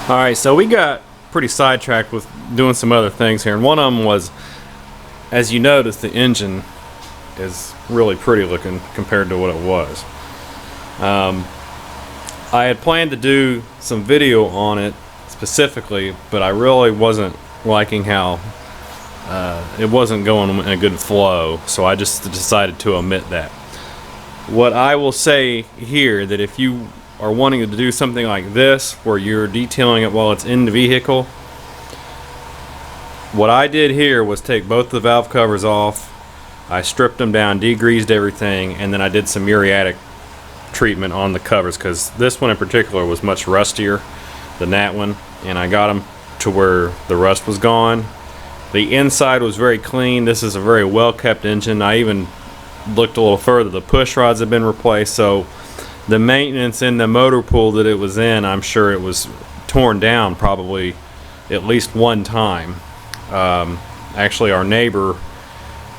Alright, so we got pretty sidetracked with doing some other things here, and one of them was, as you notice, the engine is really pretty looking compared to what it was. I had planned to do some video on it specifically, but I really wasn't liking how it wasn't going in a good flow, so I just decided to omit that. What I will say here, that if you are wanting to do something like this where you're detailing it while it's in the vehicle, what I did here was take both the valve covers off, I stripped them down, degreased everything, and then I did some muriatic treatment on the covers, because this one in particular was much rustier than that one, and I got them to where the rust was gone. The inside was very clean. This is a very well kept engine. I even looked a little further, the push rods have been replaced, so the maintenance in the motor pool that it was in, I'm sure it was torn down probably at least one time. Actually, our neighbor,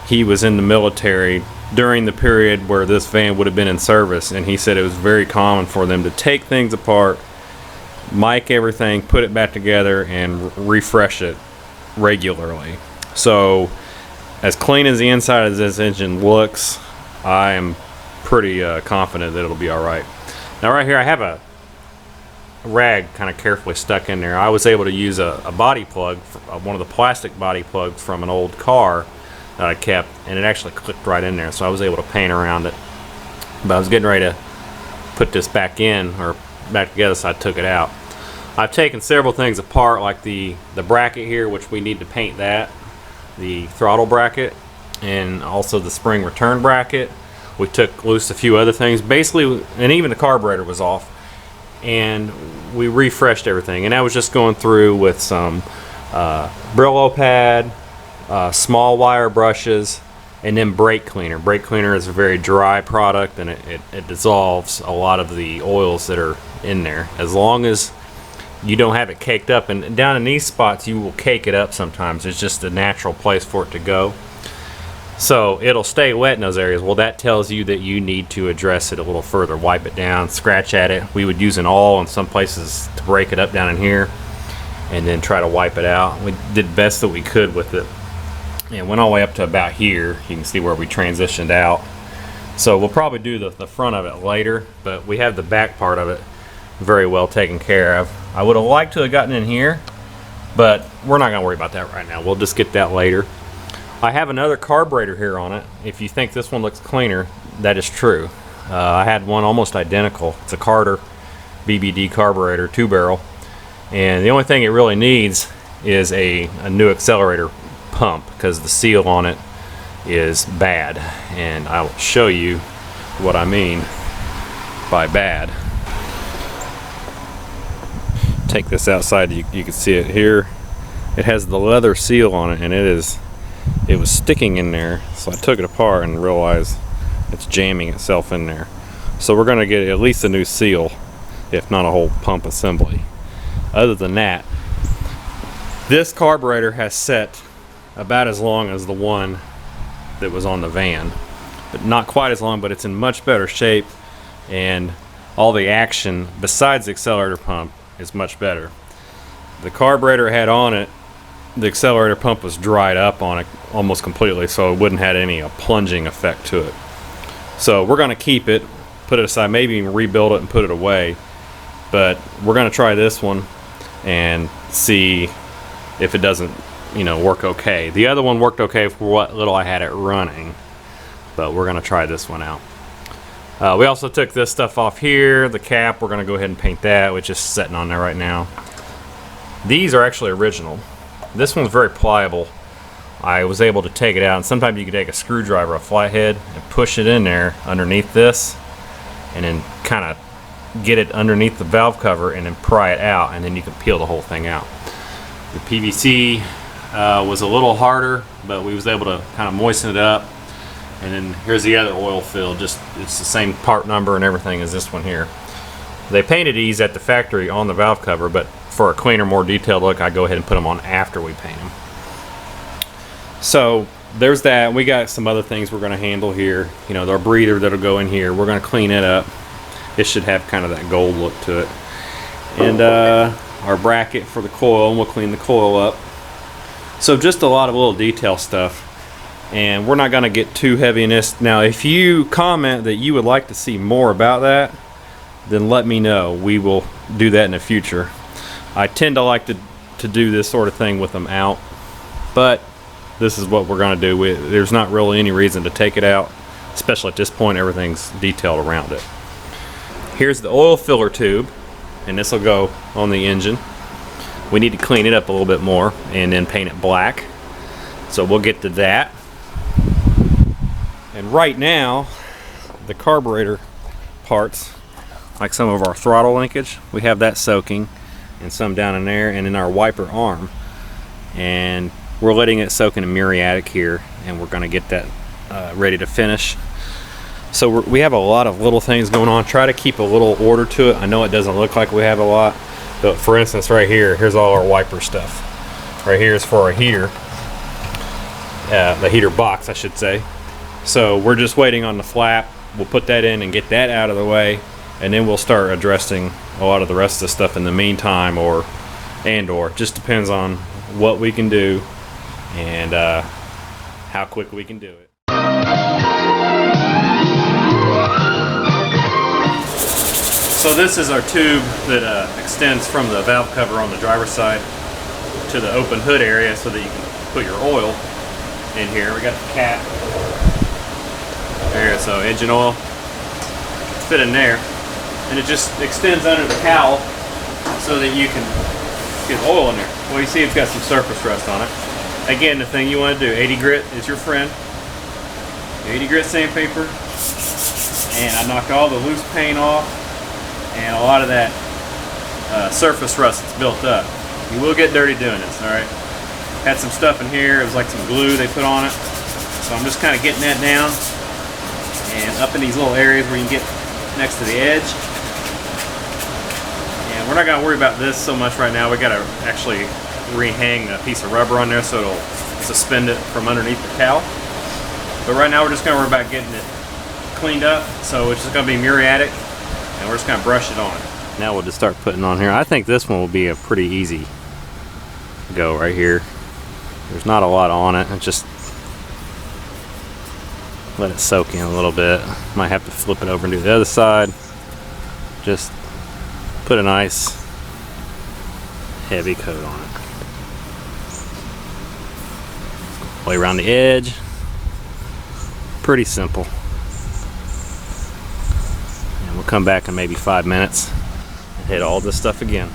he was in the military during the period where this van would have been in service, and he said it was very common for them to take things apart, mic everything, put it back together, and refresh it regularly. So as clean as the inside of this engine looks, I am pretty confident that it'll be alright. Now right here I have a rag kind of carefully stuck in there. I was able to use a body plug, one of the plastic body plugs from an old car that I kept, and it actually clicked right in there, so I was able to paint around it. But I was getting ready to put this back in, or back together, so I took it out. I've taken several things apart, like the bracket here, which we need to paint that, the throttle bracket, and also the spring return bracket. We took loose a few other things, basically, and even the carburetor was off, and we refreshed everything. And I was just going through with some Brillo pad, small wire brushes, and then brake cleaner. Brake cleaner is a very dry product, and it dissolves a lot of the oils that are in there, as long as you don't have it caked up. And down in these spots you will cake it up sometimes. It's just a natural place for it to go, so it'll stay wet in those areas. Well, that tells you that you need to address it a little further. Wipe it down, scratch at it. We would use an awl in some places to break it up down in here, and then try to wipe it out. We did the best that we could with it, and went all the way up to about here. You can see where we transitioned out. So we'll probably do the front of it later, but we have the back part of it very well taken care of. I would have liked to have gotten in here, but we're not going to worry about that right now. We'll just get that later. I have another carburetor here on it. If you think this one looks cleaner, that is true. I had one almost identical. It's a Carter BBD carburetor, 2-barrel, and the only thing it really needs is a new accelerator pump, because the seal on it is bad, and I will show you what I mean by bad. Take this outside, you can see it here. It has the leather seal on it, and it was sticking in there, so I took it apart and realized it's jamming itself in there. So we're going to get at least a new seal, if not a whole pump assembly. Other than that, this carburetor has set about as long as the one that was on the van, but not quite as long, but it's in much better shape, and all the action besides the accelerator pump is much better. The carburetor had on it, the accelerator pump was dried up on it almost completely, so it wouldn't have any plunging effect to it. So we're going to keep it, put it aside, maybe even rebuild it and put it away, but we're going to try this one and see if it doesn't work okay. The other one worked okay for what little I had it running, but we're going to try this one out. We also took this stuff off here, the cap. We're going to go ahead and paint that, which is sitting on there right now. These are actually original. This one's very pliable. I was able to take it out, and sometimes you can take a screwdriver, a flathead, and push it in there underneath this, and then kind of get it underneath the valve cover and then pry it out, and then you can peel the whole thing out. The PVC was a little harder, but we was able to kind of moisten it up. And then here's the other oil fill, it's the same part number and everything as this one here. They painted these at the factory on the valve cover, but for a cleaner, more detailed look, I go ahead and put them on after we paint them. So there's that. We got some other things we're going to handle here. Our breather that'll go in here, we're going to clean it up. It should have kind of that gold look to it. And our bracket for the coil, and we'll clean the coil up. So just a lot of little detail stuff, and we're not going to get too heavy in this. Now if you comment that you would like to see more about that, then let me know. We will do that in the future. I tend to like to do this sort of thing with them out, but this is what we're going to do. There's not really any reason to take it out, especially at this point. Everything's detailed around it. Here's the oil filler tube, and this will go on the engine. We need to clean it up a little bit more and then paint it black, so we'll get to that. And right now the carburetor parts, like some of our throttle linkage, we have that soaking, and some down in there, and in our wiper arm, and we're letting it soak in a muriatic here, and we're going to get that ready to finish. So we have a lot of little things going on. Try to keep a little order to it. I know it doesn't look like we have a lot, but for instance right here, here's all our wiper stuff. Right here is for our heater, the heater box I should say. So we're just waiting on the flap. We'll put that in and get that out of the way, and then we'll start addressing a lot of the rest of the stuff in the meantime, or just depends on what we can do and how quick we can do it. So this is our tube that extends from the valve cover on the driver's side to the open hood area, so that you can put your oil in here. We got the cap there, so engine oil fit in there, and it just extends under the cowl so that you can get oil in there. Well, you see it's got some surface rust on it. Again, the thing you want to do, 80 grit is your friend. 80 grit sandpaper, and I knocked all the loose paint off and a lot of that surface rust that's built up. You will get dirty doing this, alright? Had some stuff in here, it was like some glue they put on it, so I'm just kind of getting that down and up in these little areas where you can get next to the edge. And we're not going to worry about this so much right now. We got to actually rehang a piece of rubber on there so it'll suspend it from underneath the cowl. But right now we're just going to worry about getting it cleaned up, so it's just going to be muriatic, and we're just going to brush it on. Now we'll just start putting on here. I think this one will be a pretty easy go right here. There's not a lot on it. Just let it soak in a little bit. Might have to flip it over and do the other side. Just put a nice heavy coat on it. Way around the edge. Pretty simple. And we'll come back in maybe 5 minutes and hit all this stuff again.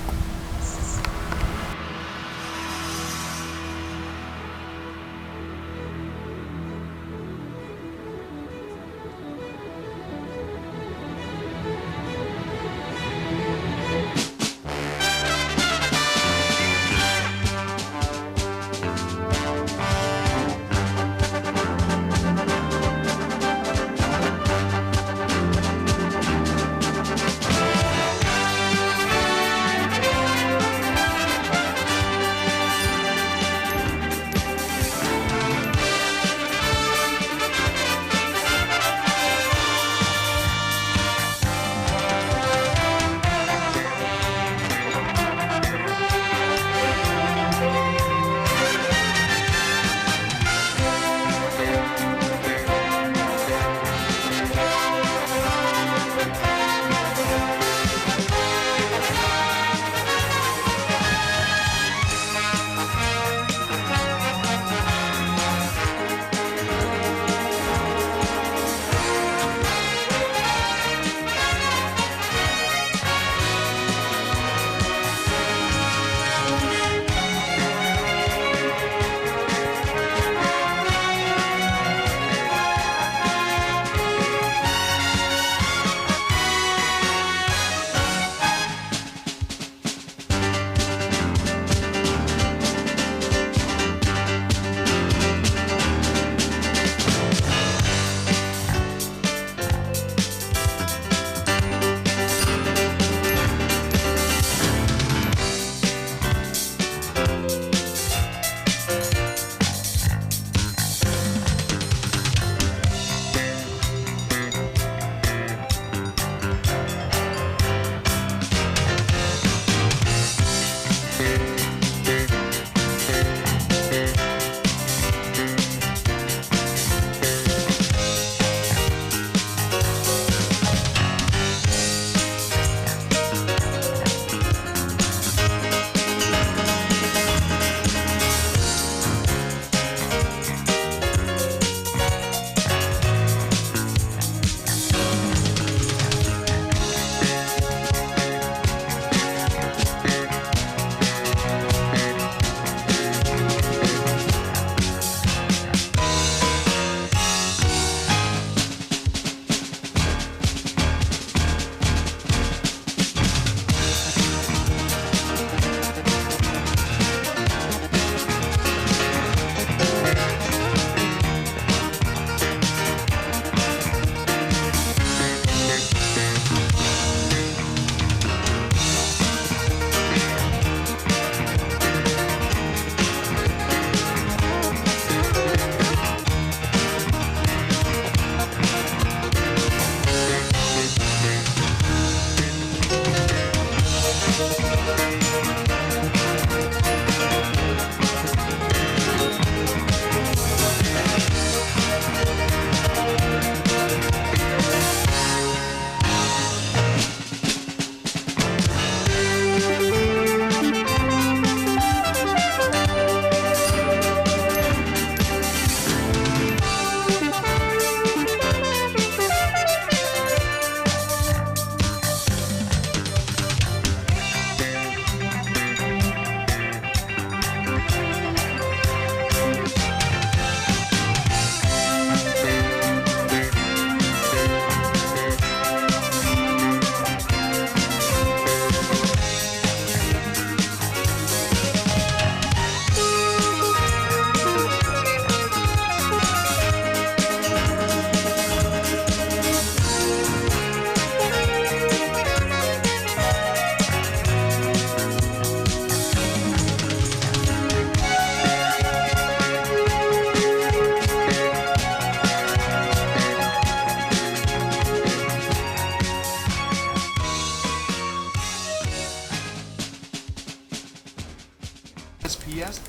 SPS.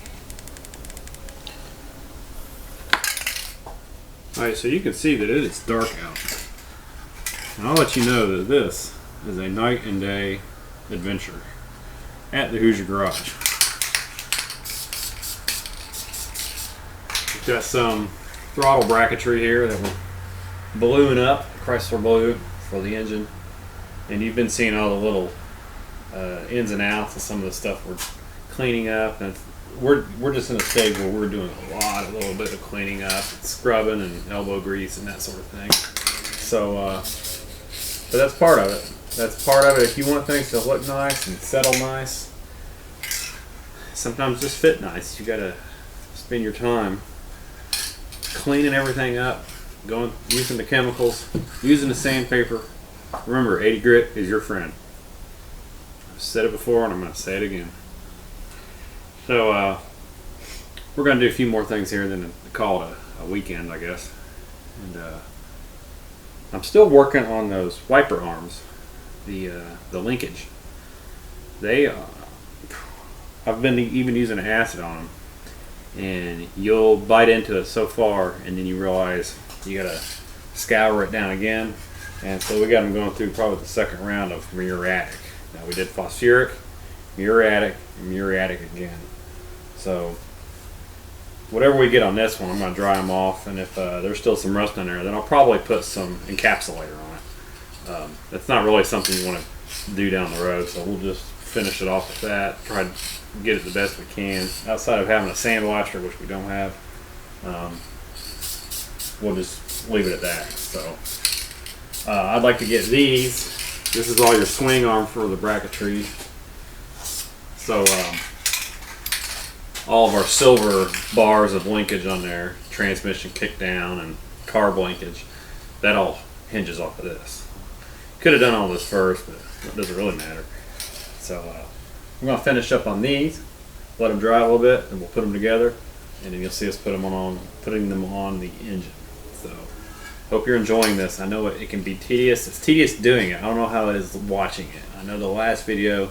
Alright, so you can see that it is dark out. And I'll let you know that this is a night and day adventure at the Hoosier Garage. We've got some throttle bracketry here that we're bluing up, Chrysler blue for the engine. And you've been seeing all the little ins and outs of some of the stuff we're cleaning up. And we're just in a stage where we're doing a little bit of cleaning up, scrubbing and elbow grease and that sort of thing. So, but that's part of it. That's part of it. If you want things to look nice and settle nice, sometimes just fit nice. You gotta spend your time cleaning everything up, using the chemicals, using the sandpaper. Remember, 80 grit is your friend. I've said it before and I'm going to say it again. So we're going to do a few more things here and then call it a weekend, I guess. And I'm still working on those wiper arms, the linkage. I've been even using acid on them, and you'll bite into it so far and then you realize you got to scour it down again. And so we got them going through probably the second round of muriatic. Now we did phosphoric, muriatic, and muriatic again. So whatever we get on this one, I'm going to dry them off, and if there's still some rust in there, then I'll probably put some encapsulator on it. That's not really something you want to do down the road, so we'll just finish it off with that, try to get it the best we can. Outside of having a sandblaster, which we don't have, we'll just leave it at that. So I'd like to get these. This is all your swing arm for the bracketry. So all of our silver bars of linkage on there, transmission kick down and carb linkage, that all hinges off of this. Could have done all this first, but it doesn't really matter. So I'm going to finish up on these, let them dry a little bit, and we'll put them together, and then you'll see us putting them on the engine. So hope you're enjoying this. I know it can be tedious. It's tedious doing it. I don't know how it is watching it. I know the last video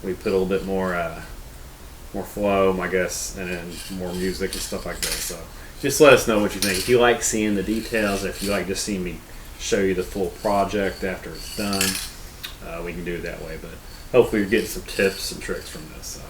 we put a little bit more flow, I guess, and then more music and stuff like that. So just let us know what you think. If you like seeing the details, if you like just seeing me show you the full project after it's done, we can do it that way. But hopefully you're getting some tips and tricks from this. So.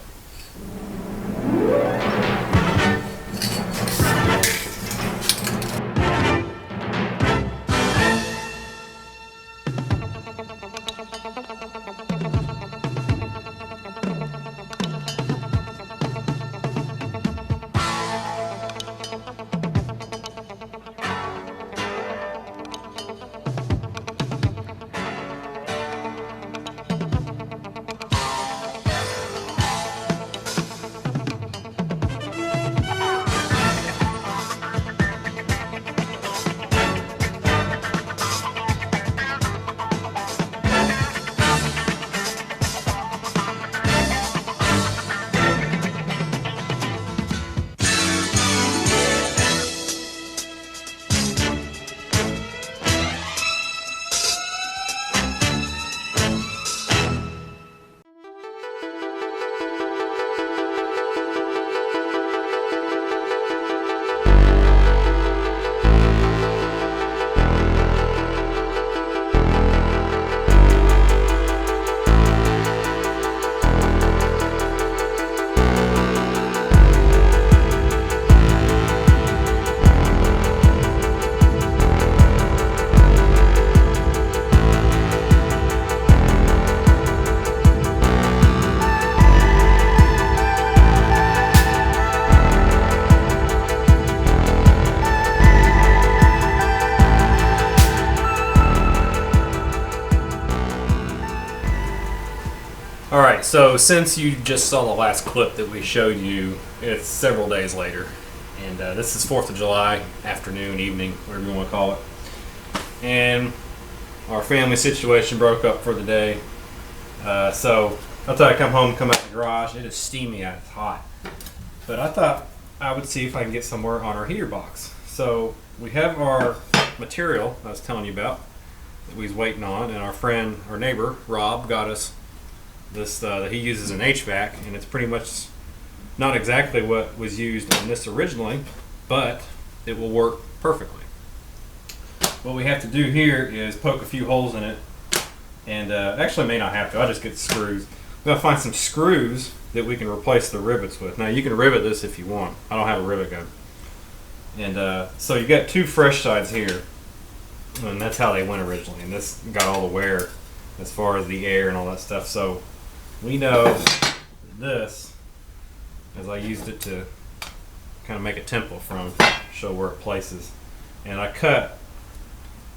Alright, so since you just saw the last clip that we showed you, it's several days later. And this is 4th of July, afternoon, evening, whatever you want to call it. And our family situation broke up for the day. So I thought I'd come home, come out the garage. It is steamy out, it's hot. But I thought I would see if I can get somewhere on our heater box. So we have our material I was telling you about that we was waiting on, and our friend, our neighbor, Rob, got us this that he uses in HVAC, and it's pretty much not exactly what was used on this originally, but it will work perfectly. What we have to do here is poke a few holes in it, and actually may not have to, I'll just get the screws. We gotta find some screws that we can replace the rivets with. Now you can rivet this if you want. I don't have a rivet gun. And so you got two fresh sides here, and that's how they went originally, and this got all the wear as far as the air and all that stuff. So we know that this, as I used it to kind of make a template from, show where it places, and I cut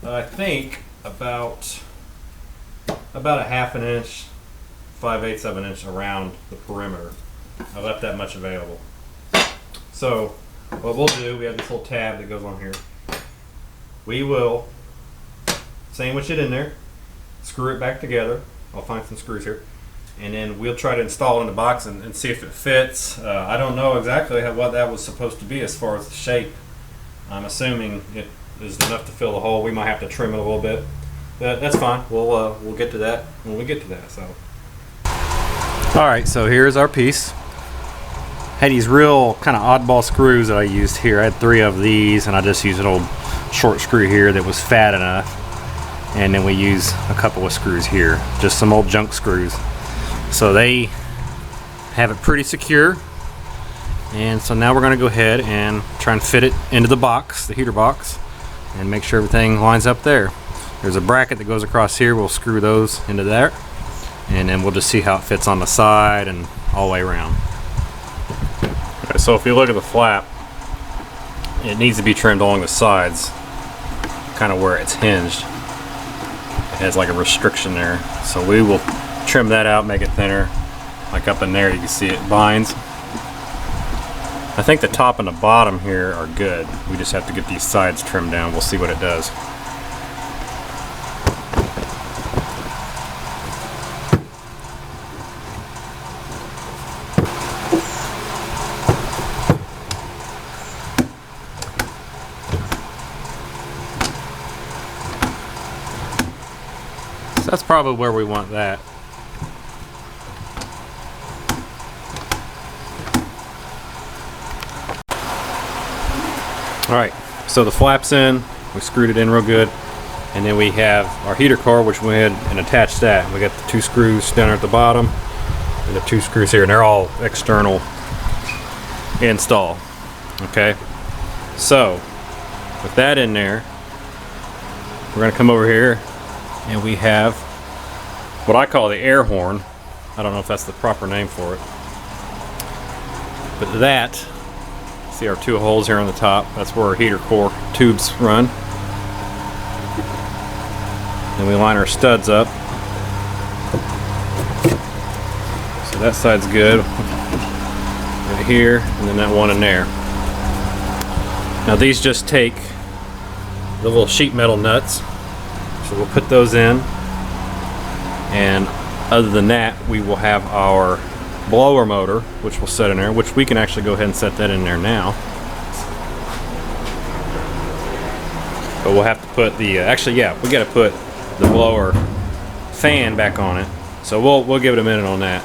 I think about a 1/2 inch, 5/8 of an inch around the perimeter. I left that much available. So what we'll do, we have this little tab that goes on here. We will sandwich it in there, screw it back together. I'll find some screws here, and then we'll try to install it in the box and see if it fits. I don't know exactly what that was supposed to be as far as the shape. I'm assuming it is enough to fill the hole. We might have to trim it a little bit, but that's fine. We'll get to that when we get to that. So, all right. So here's our piece. Had these real kind of oddball screws that I used here. I had 3 of these, and I just used an old short screw here that was fat enough, and then we use a couple of screws here, just some old junk screws. So they have it pretty secure. And so now we're going to go ahead and try and fit it into the box, the heater box, and make sure everything lines up there. There's a bracket that goes across here. We'll screw those into there, and then we'll just see how it fits on the side and all the way around. Okay, so if you look at the flap, it needs to be trimmed along the sides, kind of where it's hinged. It has like a restriction there. So we will trim that out, make it thinner. Like up in there, you can see it binds. I think the top and the bottom here are good. We just have to get these sides trimmed down. We'll see what it does. So that's probably where we want that. Alright, so the flap's in, we screwed it in real good, and then we have our heater core, which we went ahead and attached that. We got the 2 screws down there at the bottom, and the 2 screws here, and they're all external install. Okay, so with that in there, we're going to come over here, and we have what I call the air horn. I don't know if that's the proper name for it, but that, see our 2 holes here on the top, that's where our heater core tubes run. Then we line our studs up. So that side's good. Right here, and then that one in there. Now these just take the little sheet metal nuts. So we'll put those in. And other than that, we will have our blower motor, which we'll set in there, which we can actually go ahead and set that in there now. But we'll have to put the actually, yeah, we got to put the blower fan back on it. So we'll give it a minute on that.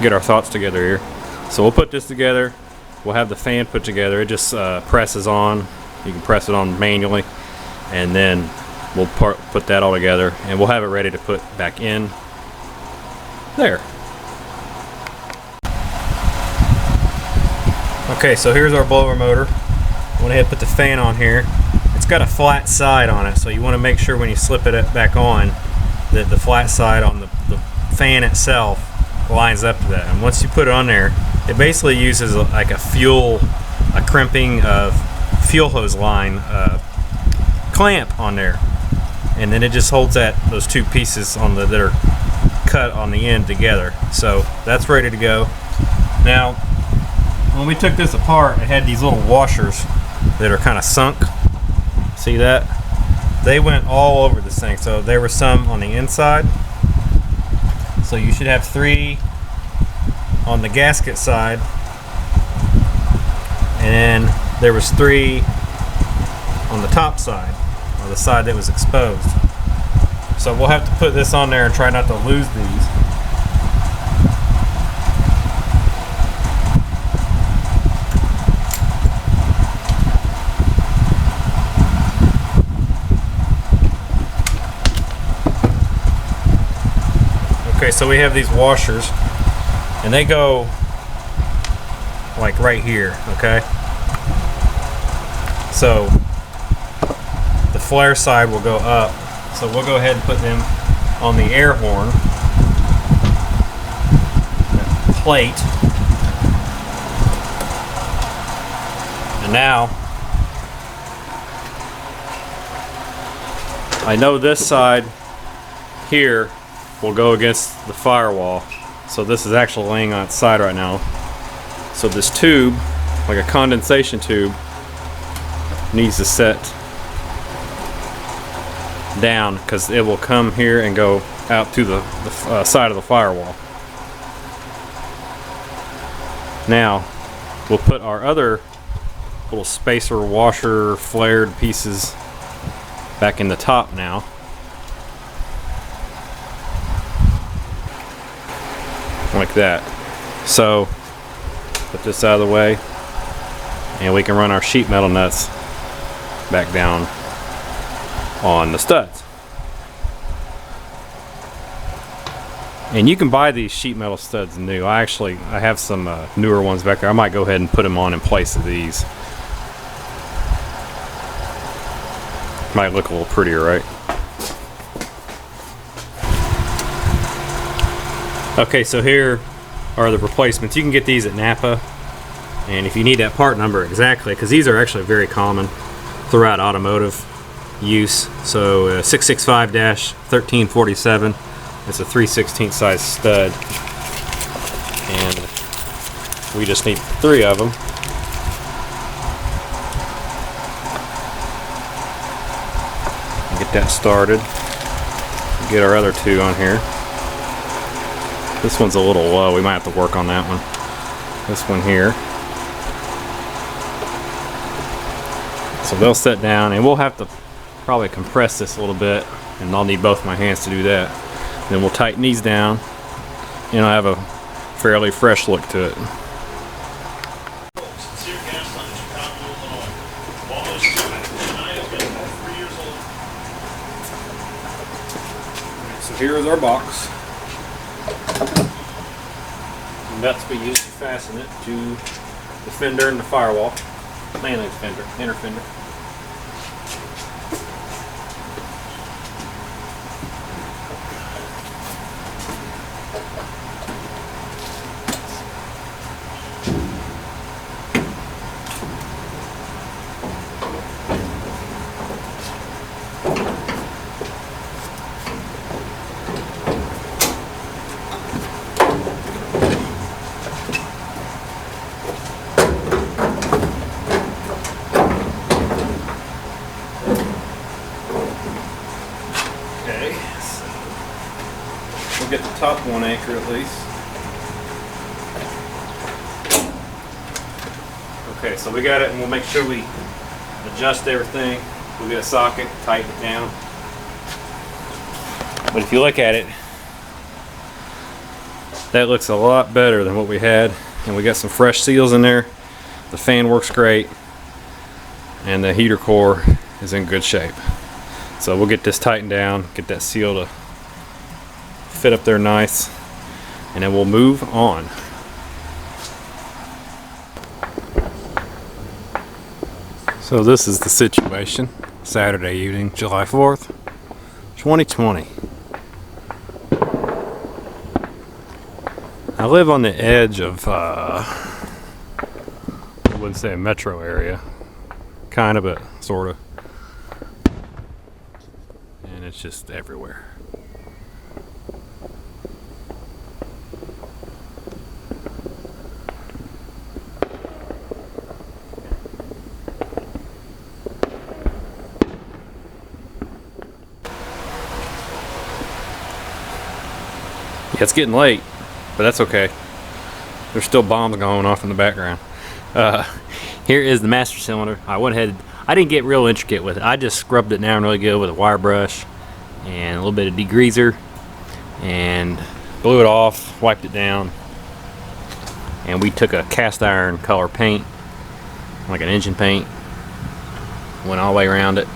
Get our thoughts together here. So we'll put this together. We'll have the fan put together. It just presses on. You can press it on manually, and then we'll put that all together, and we'll have it ready to put back in there. Okay, so here's our blower motor. Went ahead and put the fan on here. It's got a flat side on it, so you want to make sure when you slip it back on that the flat side on the fan itself lines up to that. And once you put it on there, it basically uses like a crimping of fuel hose line clamp on there, and then it just holds those 2 pieces on that are cut on the end together. So that's ready to go. Now, when we took this apart, it had these little washers that are kind of sunk. See that? They went all over this thing. So there were some on the inside. So you should have 3 on the gasket side. And then there was 3 on the top side, or the side that was exposed. So we'll have to put this on there and try not to lose these. Okay, so we have these washers, and they go like right here, okay? So the flare side will go up. So we'll go ahead and put them on the air horn plate. And now I know this side here will go against the firewall. So this is actually laying on its side right now. So this tube, like a condensation tube, needs to set down because it will come here and go out to the side of the firewall. Now we'll put our other little spacer washer flared pieces back in the top now. Like that. So put this out of the way and we can run our sheet metal nuts back down on the studs. And you can buy these sheet metal studs new. I have some newer ones back there. I might go ahead and put them on in place of these. Might look a little prettier, right? Okay, so here are the replacements. You can get these at Napa, and if you need that part number exactly, because these are actually very common throughout automotive use. So 665-1347. It's a 3/16 size stud, and we just need 3 of them. Get that started. Get our other 2 on here. This one's a little low. We might have to work on that one. This one here. So they'll set down, and we'll have to probably compress this a little bit, and I'll need both my hands to do that. Then we'll tighten these down, and I'll have a fairly fresh look to it. So here is our box. Nuts we use to fasten it to the fender and the firewall, mainly the fender, inner fender. We'll get the top 1 anchor at least. Okay, so we got it, and we'll make sure we adjust everything. We'll get a socket, tighten it down. But if you look at it, that looks a lot better than what we had, and we got some fresh seals in there. The fan works great, and the heater core is in good shape. So we'll get this tightened down, get that seal to fit up there nice, and then we'll move on. So this is the situation. Saturday evening, July 4th, 2020. I live on the edge of, I wouldn't say a metro area, kind of, but sort of. And it's just everywhere. It's getting late, but that's okay. There's still bombs going off in the background. Here is the master cylinder. I didn't get real intricate with it. I just scrubbed it down really good with a wire brush and a little bit of degreaser and blew it off, wiped it down, and we took a cast iron color paint, like an engine paint, went all the way around it,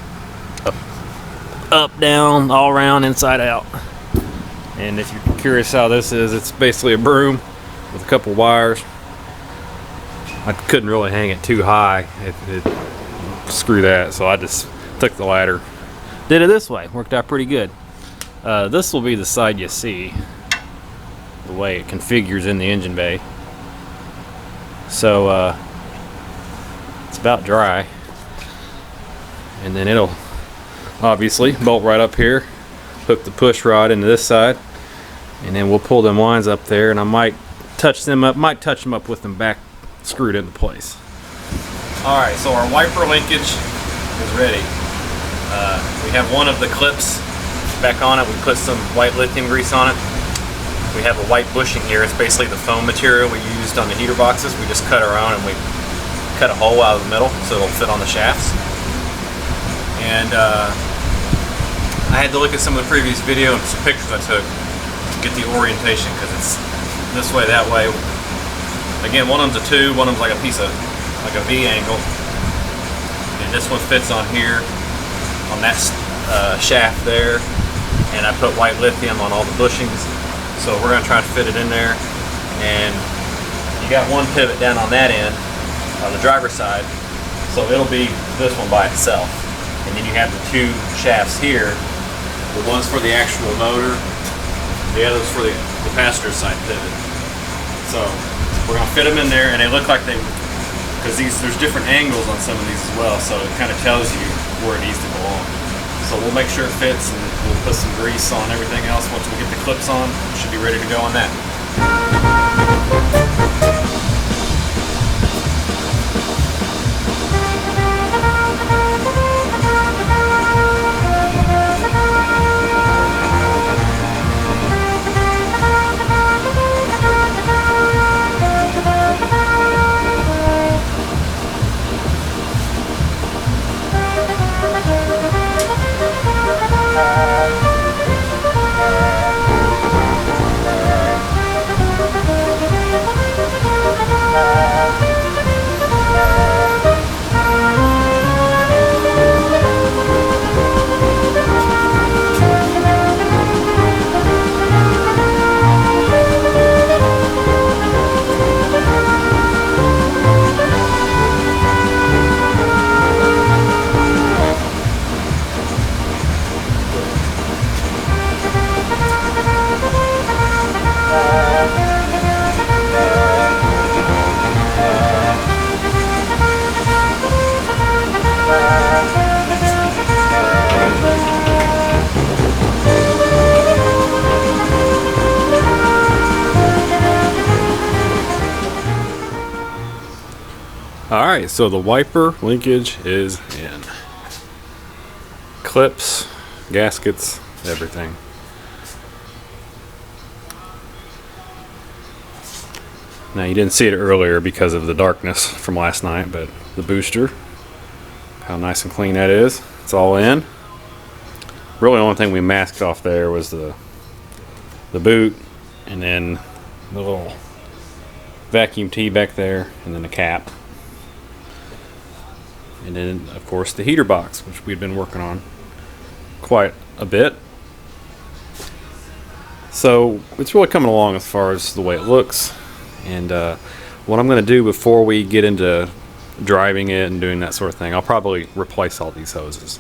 up, down, all around, inside out. And if you're curious how this is, it's basically a broom with a couple wires. I couldn't really hang it too high. Screw that, so I just took the ladder, did it this way. Worked out pretty good. This will be the side you see, the way it configures in the engine bay. So it's about dry, and then it'll obviously bolt right up here, hook the push rod into this side, and then we'll pull them lines up there, and I might touch them up with them back screwed into place. Alright, so our wiper linkage is ready. We have one of the clips back on it. We put some white lithium grease on it. We have a white bushing here. It's basically the foam material we used on the heater boxes. We just cut our own, and we cut a hole out of the middle so it'll fit on the shafts. And I had to look at some of the previous video and some pictures I took to get the orientation, because it's this way, that way. Again, one of them's a 2, one of them's like a piece of, like a V angle. And this one fits on here, on that shaft there. And I put white lithium on all the bushings. So we're gonna try to fit it in there. And you got one pivot down on that end, on the driver's side. So it'll be this one by itself. And then you have the 2 shafts here. The one's for the actual motor, the other's for the passenger side pivot. So we're gonna fit them in there, and they look like they, because there's different angles on some of these as well, so it kind of tells you where it needs to belong. So we'll make sure it fits, and we'll put some grease on everything else. Once we get the clips on, we should be ready to go on that. Alright, so the wiper linkage is in. Clips, gaskets, everything. Now you didn't see it earlier because of the darkness from last night, but the booster, how nice and clean that is. It's all in. Really the only thing we masked off there was the boot, and then the little vacuum tee back there, and then the cap. And then, of course, the heater box, which we've been working on quite a bit. So it's really coming along as far as the way it looks. And what I'm going to do before we get into driving it and doing that sort of thing, I'll probably replace all these hoses.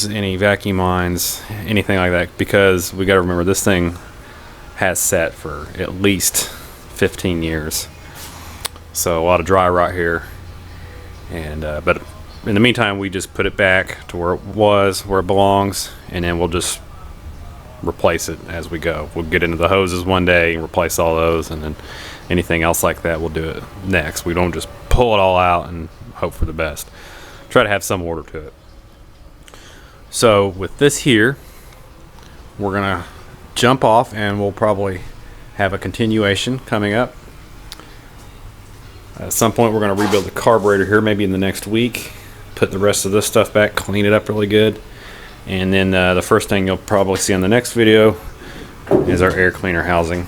Any vacuum lines, anything like that, because we got to remember this thing has sat for at least 15 years. So a lot of dry rot here. And but in the meantime, we just put it back to where it was, where it belongs, and then we'll just replace it as we go. We'll get into the hoses one day and replace all those, and then anything else like that, we'll do it next. We don't just pull it all out and hope for the best. Try to have some order to it. So with this here, we're gonna jump off, and we'll probably have a continuation coming up. At some point, we're going to rebuild the carburetor here, maybe in the next week. Put the rest of this stuff back, clean it up really good. And then the first thing you'll probably see on the next video is our air cleaner housing,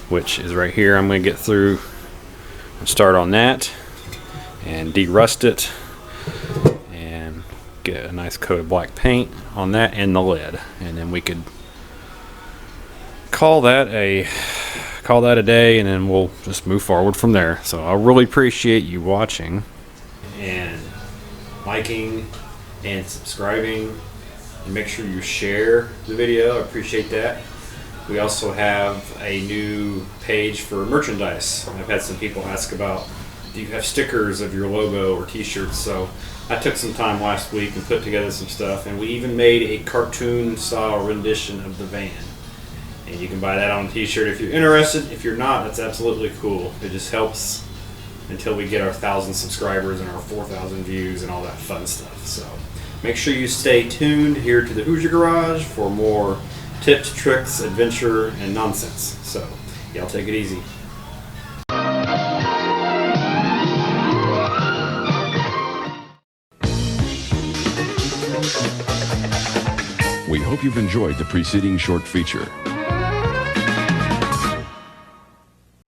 which is right here. I'm going to get through and start on that and de-rust it and get a nice coat of black paint on that and the lid. And then we could call that a day, and then we'll just move forward from there. So I really appreciate you watching and liking and subscribing, and make sure you share the video. I appreciate that. We also have a new page for merchandise. I've had some people ask about, do you have stickers of your logo or t-shirts? So I took some time last week and put together some stuff, and we even made a cartoon style rendition of the van. And you can buy that on a t-shirt if you're interested. If you're not, that's absolutely cool. It just helps until we get our 1,000 subscribers and our 4,000 views and all that fun stuff. So make sure you stay tuned here to the Hoosier Garage for more tips, tricks, adventure, and nonsense. So y'all take it easy. We hope you've enjoyed the preceding short feature.